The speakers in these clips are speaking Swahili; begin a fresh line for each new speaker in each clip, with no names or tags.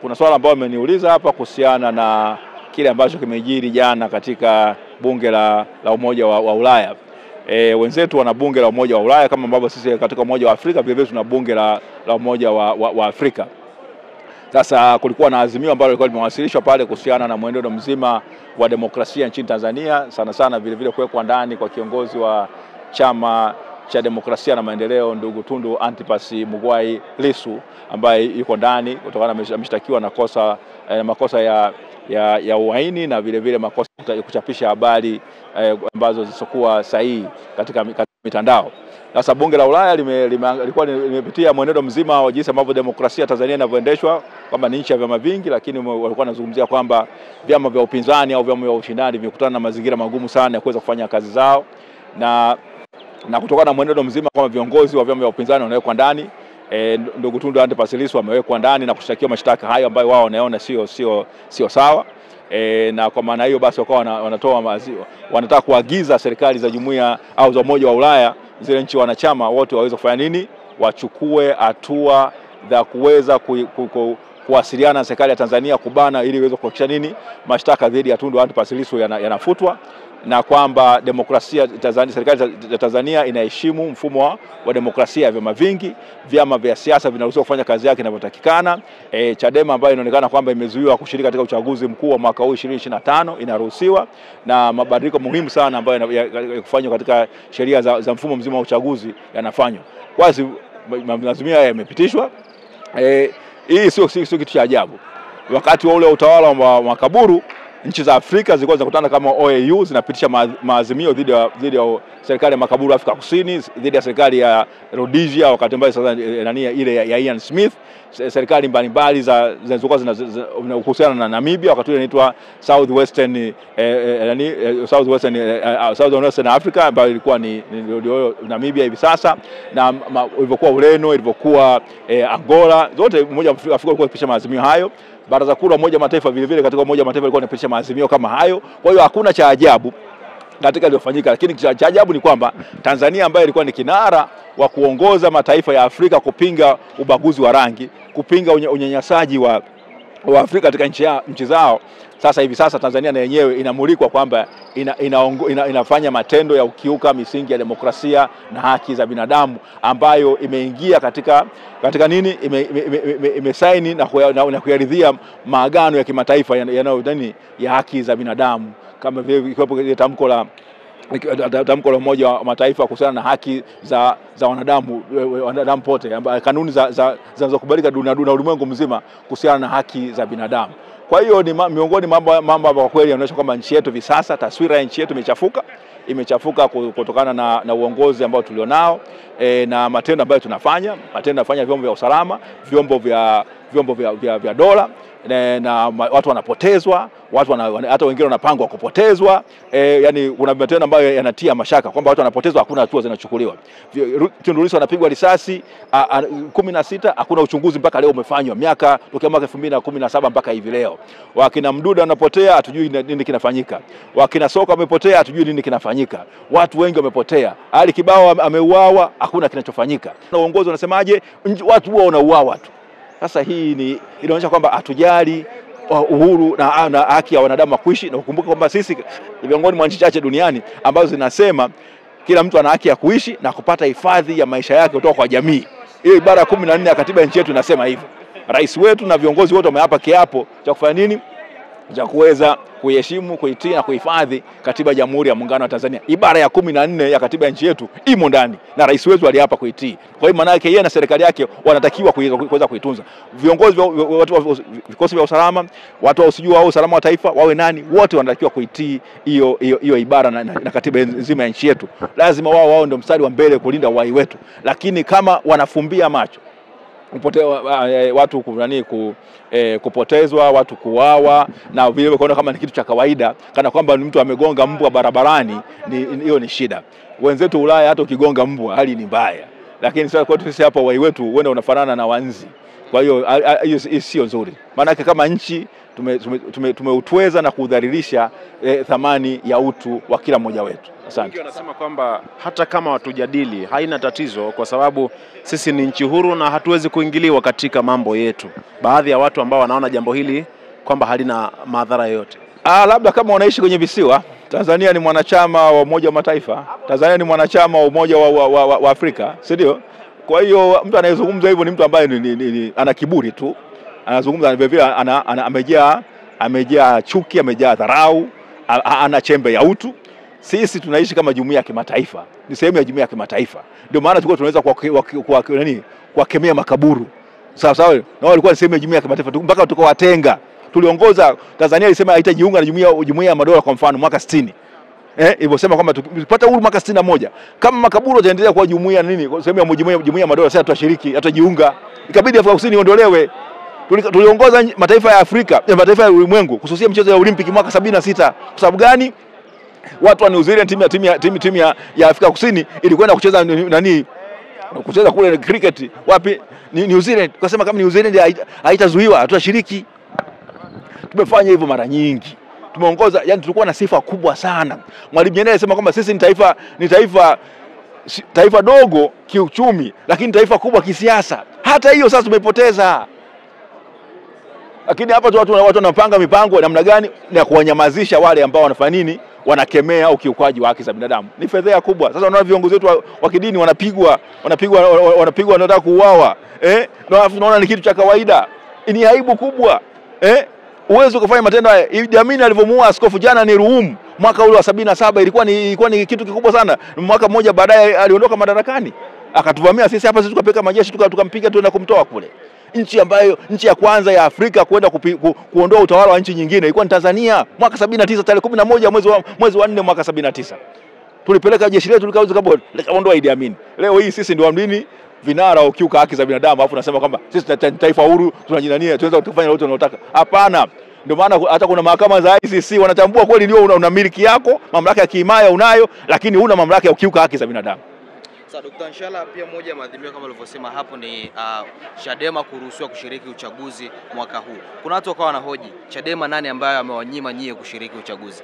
Kuna swala ambalo ameniuliza hapa kuhusiana na kile ambacho kimejiri jana katika bunge la Umoja wa Ulaya. Wenzetu wana bunge la Umoja wa Ulaya kama ambavyo sisi katika Umoja wa Afrika vile vile tuna bunge la Umoja wa Afrika. Sasa kulikuwa na azimio ambalo lilikuwa limewasilishwa pale kuhusiana na mwenendo mzima wa demokrasia nchini Tanzania, sana vile vile kuwekwa ndani kwa kiongozi wa Chama cha Demokrasia na Maendeleo ndugu Tundu Antipas Mugwai Lissu, ambaye yuko ndani kutokana na ameshtakiwa na makosa ya uhaini na vile vile makosa ya kuchapisha habari ambazo zisizokuwa sahihi katika mitandao. Sasa bunge la Ulaya lilikuwa limepitia mwenendo mzima wa jinsi ambavyo demokrasia Tanzania inavyoendeshwa, kwamba ni nchi ya vyama vingi, lakini walikuwa wanazungumzia kwamba vyama vya upinzani au vyama vya ushindani vimekutana na mazingira magumu sana ya kuweza kufanya kazi zao, na kutokana na mwenendo mzima kama viongozi wa vyama vya upinzani wanawekwa ndani. Ndugu Tundu Antipas Lissu amewekwa ndani na kushtakiwa mashtaka hayo ambayo wao wanaona sio sawa. Na kwa maana hiyo basi wakawa wanataka kuagiza serikali za jumuiya au za Umoja wa Ulaya, zile nchi wanachama wote waweze kufanya nini? Wachukue hatua za kuweza kuwasiliana na serikali ya Tanzania kubana, ili iweze kuhakikisha nini? Mashtaka dhidi ya Tundu Antipas Lissu yanafutwa, na kwamba serikali ya Tanzania inaheshimu mfumo wa demokrasia ya vyama vingi. Vyama vya siasa vinaruhusiwa kufanya kazi yake inavyotakikana. Chadema ambayo inaonekana kwamba imezuiwa kushiriki katika uchaguzi mkuu wa mwaka huu 2025 inaruhusiwa, na mabadiliko muhimu sana ambayo kufanywa katika sheria za mfumo mzima wa uchaguzi yanafanywa. Wazi mazimio yamepitishwa. Hii sio kitu cha ajabu. Wakati wa ule utawala wa makaburu, nchi za Afrika zilikuwa zinakutana kama OAU, zinapitisha maazimio dhidi ya serikali ya makaburu Afrika Kusini, dhidi ya serikali ya Rhodesia wakati ambao sasa ile ya Ian Smith, serikali mbalimbali zilizokuwa zinahusiana na Namibia wakati inaitwa Southwestern Africa, ambayo ilikuwa ni Namibia hivi sasa, na ilivyokuwa Ureno, ilivyokuwa Angola, zote Umoja wa Afrika ulikuwa ukipitisha maazimio hayo. Baraza Kuu la Umoja wa Mataifa vile vile katika Umoja wa Mataifa ilikuwa inapitisha maazimio kama hayo. Kwa hiyo hakuna cha ajabu katika iliyofanyika, lakini cha ajabu ni kwamba Tanzania ambayo ilikuwa ni kinara wa kuongoza mataifa ya Afrika kupinga ubaguzi wa rangi, kupinga unyanyasaji wa Afrika katika nchi zao, sasa hivi Tanzania na yenyewe inamulikwa kwamba inafanya matendo ya ukiuka misingi ya demokrasia na haki za binadamu, ambayo imeingia katika nini, imesaini na kuyaridhia maagano ya kimataifa ya haki za binadamu, kama vile ikiwepo tamko la Umoja wa Mataifa kuhusiana na haki za wanadamu pote, kanuni zinazokubalika dunia ulimwengu mzima kuhusiana na haki za binadamu. Kwa hiyo ni miongoni mambo kwa kweli yanaonyesha kwamba nchi yetu hivi sasa, taswira ya nchi yetu imechafuka kutokana na uongozi ambao tulionao, na matendo ambayo tunafanya vyombo vya usalama, vyombo vya dola, na watu wanapotezwa, hata wengine wanapangwa kupotezwa. Yani kuna matendo ambayo yanatia mashaka kwamba watu wanapotezwa, hakuna hatua zinachukuliwa. Tundu Lissu anapigwa risasi 16, hakuna uchunguzi mpaka leo umefanywa, tokea mwaka 2017 mpaka hivi leo. Wakina Mduda wanapotea, hatujui nini kinafanyika. Wakina Soka wamepotea, hatujui nini kinafanyika. Watu wengi wamepotea. Ali Kibao ameuawa, hakuna kinachofanyika. Na uongozi unasemaje? Watu wao wanauawa tu. Sasa hii inaonyesha kwamba hatujali uhuru na haki ya wanadamu kuishi, na ukumbuke kwamba sisi ni miongoni mwa nchi chache duniani ambazo zinasema kila mtu ana haki ya kuishi na kupata hifadhi ya maisha yake kutoka kwa jamii. Hiyo ibara ya 14 ya katiba ya nchi yetu inasema hivyo. Rais wetu na viongozi wote wameapa kiapo cha kufanya nini? Cha kuweza kuheshimu, kuitii na kuhifadhi katiba ya Jamhuri ya Muungano wa Tanzania. Ibara ya 14 ya katiba ya nchi yetu imo ndani, na rais wetu aliapa kuitii. Kwa hiyo maana yake yeye na serikali yake wanatakiwa kuweza kuitunza. Viongozi vikosi vya usalama, watu wa usalama wa taifa, wawe nani, wote wanatakiwa kuitii hiyo ibara na katiba nzima ya nchi yetu. Lazima wao ndio mstari wa mbele kulinda uhai wetu. Lakini kama wanafumbia macho watu kupotezwa, watu kuuawa, na vile kuona kama ni kitu cha kawaida, kana kwamba mtu amegonga mbwa barabarani, hiyo ni shida. Wenzetu Ulaya hata ukigonga mbwa hali ni mbaya, lakini sasa kwetu sisi hapa uhai wetu uenda unafanana na wanzi. Kwa hiyo sio nzuri. Maana kama nchi tumeutweza na kudhalilisha thamani ya utu wa kila mmoja wetu. Asante.
Wanasema kwamba hata kama watujadili haina tatizo, kwa sababu sisi ni nchi huru na hatuwezi kuingiliwa katika mambo yetu. Baadhi ya watu ambao wanaona jambo hili kwamba halina madhara yoyote.
Labda kama wanaishi kwenye visiwa. Tanzania ni mwanachama wa Umoja wa Mataifa. Tanzania ni mwanachama wa Umoja wa Afrika, si ndio? Kwa hiyo mtu anayezungumza hivyo ni mtu ambaye ana kiburi tu. Anazungumza vile amejaa chuki, amejaa dharau, ana chembe ya utu. Sisi tunaishi kama jumuiya ya kimataifa. Ni sehemu ya jumuiya ya kimataifa. Ndio maana tulikuwa tunaweza kuwakemea makaburu. Sawa sawa. Na wao walikuwa sehemu ya jumuiya ya kimataifa mpaka tukawatenga. Tuliongoza. Tanzania ilisema haitajiunga na jumuiya ya madola kwa mfano mwaka 60. Ilivyosema kwamba tupata uhuru mwaka 61. Kama makaburu yataendelea kuwa jumuiya sehemu ya jumuiya ya madola, sasa tutashiriki, hatajiunga. Ikabidi Afrika Kusini iondolewe. Tuliongoza mataifa ya Afrika, mataifa ya ulimwengu kususia michezo ya Olimpiki mwaka 76. Kwa sababu gani? Watu wa New Zealand, timu ya Afrika Kusini ilikwenda kucheza kule cricket wapi? New Zealand. Tukasema kama New Zealand haitazuiwa, tutashiriki. Tumefanya hivyo mara nyingi. Tumeongoza, yani tulikuwa na sifa kubwa sana. Mwalimu Nyerere alisema kwamba sisi ni taifa dogo kiuchumi, lakini taifa kubwa kisiasa. Hata hiyo sasa tumepoteza. Lakini hapa watu wanapanga mipango namna gani ya kuwanyamazisha wale ambao wanafanya nini? Wanakemea ukiukaji wa haki za binadamu. Ni fedheha kubwa. Sasa unaona viongozi wetu wa kidini wanapigwa, wanataka kuuawa. Na tunaona ni kitu cha kawaida. Ni aibu kubwa. Uwezo kufanya matendo haya. Idi Amin alivyomuua askofu jana ni Ruum mwaka ule wa 77 ilikuwa ni kitu kikubwa sana. Mwaka mmoja baadaye aliondoka madarakani. Akatuvamia sisi hapa, sisi tukapeka majeshi tukampiga tuenda kumtoa kule. Nchi ya kwanza ya Afrika kwenda kuondoa utawala wa nchi nyingine ilikuwa ni Tanzania mwaka 79 tarehe 11 mwezi wa 4 mwaka 79. Tulipeleka jeshi letu likaondoa Idi Amin. Leo hii sisi ndio amdini vinara ukiuka haki za binadamu, alafu nasema kwamba sisi taifa huru tunajinania tunaweza kufanya lolote tunalotaka. Hapana. Ndio maana hata kuna mahakama za ICC wanatambua kweli ndio una miliki yako, mamlaka ya kiimaya unayo, lakini huna mamlaka ya ukiuka haki za binadamu.
Sasa Dr. Nshala, pia moja ya maadhimio kama ulivyosema hapo ni Chadema kuruhusiwa kushiriki uchaguzi mwaka huu. Kuna watu wakawa wanahoji, Chadema nani ambaye amewanyima nyie kushiriki uchaguzi?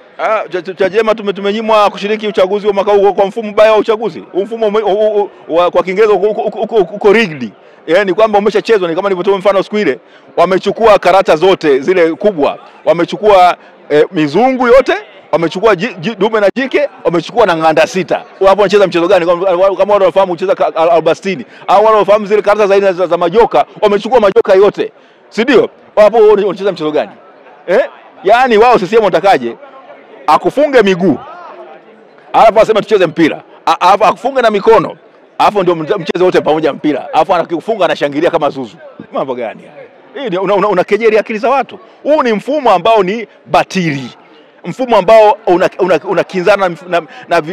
Chadema tumenyimwa kushiriki uchaguzi wa mwaka huu kwa mfumo mbaya wa uchaguzi. Mfumo kwa Kiingereza uko rigged. Yaani kwamba umeshachezwa. Ni kama nilivyotoa mfano siku ile, wamechukua karata zote zile kubwa, wamechukua mizungu yote, wamechukua dume na jike, wamechukua na nganda 6. Hapo wanacheza mchezo gani? Kama wao wanafahamu kucheza albastini au wao wanafahamu zile karata za aina za majoka, wamechukua majoka yote. Si ndio? Hapo wanacheza mchezo gani? Yaani wao CCM watakaje? Akufunge miguu. Alafu asema tucheze mpira. Alafu akufunge na mikono. Alafu ndio mchezo wote pamoja mpira. Alafu anakufunga anashangilia kama zuzu. Mambo gani haya? Hii unakejeli akili za watu. Huu ni mfumo ambao ni batili. Mfumo ambao unakinzana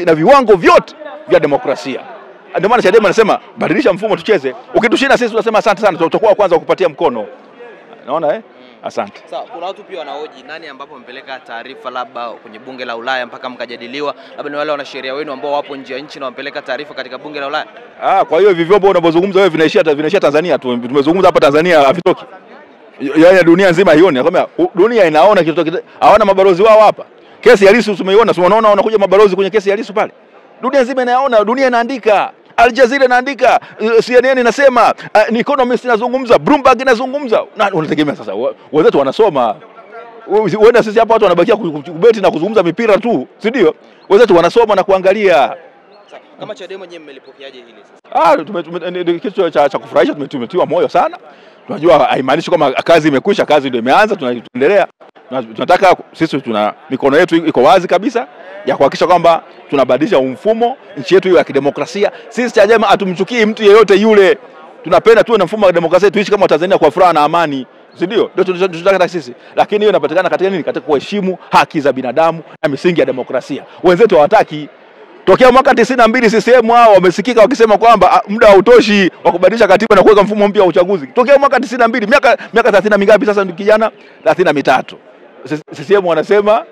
na viwango vyote vya demokrasia. Ndio maana Chadema anasema badilisha mfumo tucheze. Ukitushinda sisi tunasema asante sana, tutakuwa kwanza kukupatia mkono. Naona asante.
Sawa, kuna watu pia wanahoji nani ambapo mpeleka taarifa labda kwenye bunge la Ulaya mpaka mkajadiliwa, labda ni wale wanasheria wenu ambao wapo nje ya nchi na wampeleka taarifa katika bunge la Ulaya.
Kwa hiyo hivi vyombo unavyozungumza wewe vinaishia Tanzania tu. Tumezungumza hapa Tanzania havitoki. Yaani dunia nzima haioni. Nakwambia dunia inaona kitu, hawana mabalozi wao hapa. Kesi ya Lissu tumeiona, unaona wanakuja mabalozi kwenye kesi ya Lissu pale. Dunia nzima inaona, dunia inaandika. Al Jazeera inaandika, CNN inasema, Economist inazungumza, Bloomberg inazungumza. Na unategemea sasa wenzetu wanasoma. Wewe sisi hapa watu wanabakia kubeti na kuzungumza mipira tu, si ndio? Wenzetu wanasoma na kuangalia.
Kama Chadema nyewe mmelipokeaje hili sasa?
Kitu cha kufurahisha, tumetiwa moyo sana. Tunajua haimaanishi kama kazi imekwisha, kazi ndio imeanza, tunaendelea. Tunataka sisi mikono yetu iko wazi kabisa ya kuhakikisha kwamba tunabadilisha mfumo, nchi yetu iwe ya kidemokrasia. Sisi Chadema hatumchukii mtu yeyote yule. Tunapenda tuwe na mfumo wa demokrasia, tuishi kama Tanzania kwa furaha na amani. Si ndio? Ndio tunataka sisi. Lakini hiyo inapatikana katika nini? Katika kuheshimu haki za binadamu na misingi ya demokrasia. Wenzetu hawataki. Tokea mwaka 92 CCM hao wamesikika wakisema kwamba muda hautoshi wa kubadilisha katiba na kuweka mfumo mpya wa uchaguzi. Tokea mwaka 92, miaka 30 mingapi sasa kijana? 33. CCM wanasema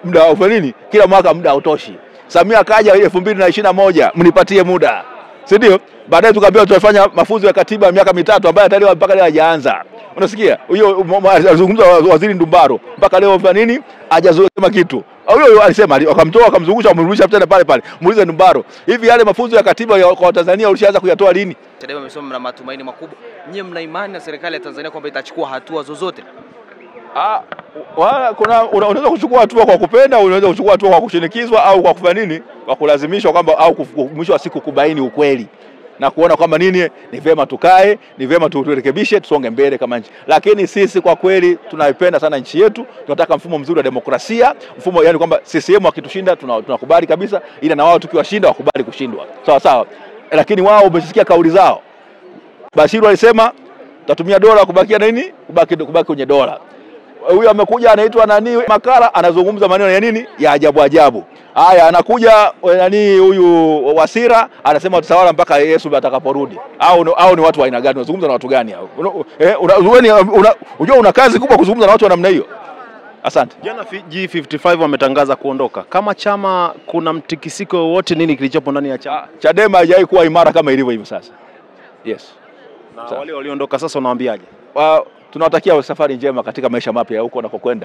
muda haufa nini? Kila mwaka muda hautoshi. Samia kaja 2021, mnipatie muda. si ndio? Baadaye tukaambiwa tutafanya mafunzo ya katiba ya miaka mitatu ambayo tayari mpaka leo hajaanza. Unasikia? Huyo alizungumza waziri Ndumbaro, mpaka leo kwa nini hajasema kitu? Huyo alisema akamtoa akamzungusha amrudisha tena pale pale. Muulize Ndumbaro, hivi yale mafunzo ya katiba kwa Tanzania ulishaanza kuyatoa lini?
Chadema amesema mna matumaini makubwa. Nyie mna imani na serikali ya Tanzania kwamba itachukua hatua zozote?
Unaweza kuchukua hatua kwa kupenda, unaweza kuchukua hatua kwa kushinikizwa au kwa kufanya nini? Kwa kulazimishwa kwamba au mwisho wa siku kubaini ukweli na kuona kwamba nini ni vema tukae, ni vema turekebishe, tusonge mbele kama nchi. Lakini sisi kwa kweli tunaipenda sana nchi yetu, tunataka mfumo mzuri wa demokrasia, mfumo yani kwamba CCM wakitushinda tunakubali kabisa, ila na wao tukiwashinda wakubali kushindwa. Sawa sawa. Lakini wao umesikia kauli zao. Bashiru alisema tutatumia dola kubakia nini? Kubaki kwenye dola. Huyu amekuja anaitwa nani Makala, anazungumza maneno ya nini ya ajabu ajabu. Haya, anakuja nani huyu Wasira anasema tutawala mpaka Yesu atakaporudi. Au ni watu wa aina gani? Unazungumza na watu gani hao? Unajua una kazi kubwa kuzungumza na watu wa namna hiyo. Asante.
Jana G55 wametangaza kuondoka. Kama chama kuna mtikisiko wote, nini kilichopo ndani ya chama?
Chadema haijawahi kuwa imara kama ilivyo hivi sasa. Yes.
Na wale waliondoka sasa unawaambiaje?
Tunawatakia safari njema katika maisha mapya huko wanakokwenda.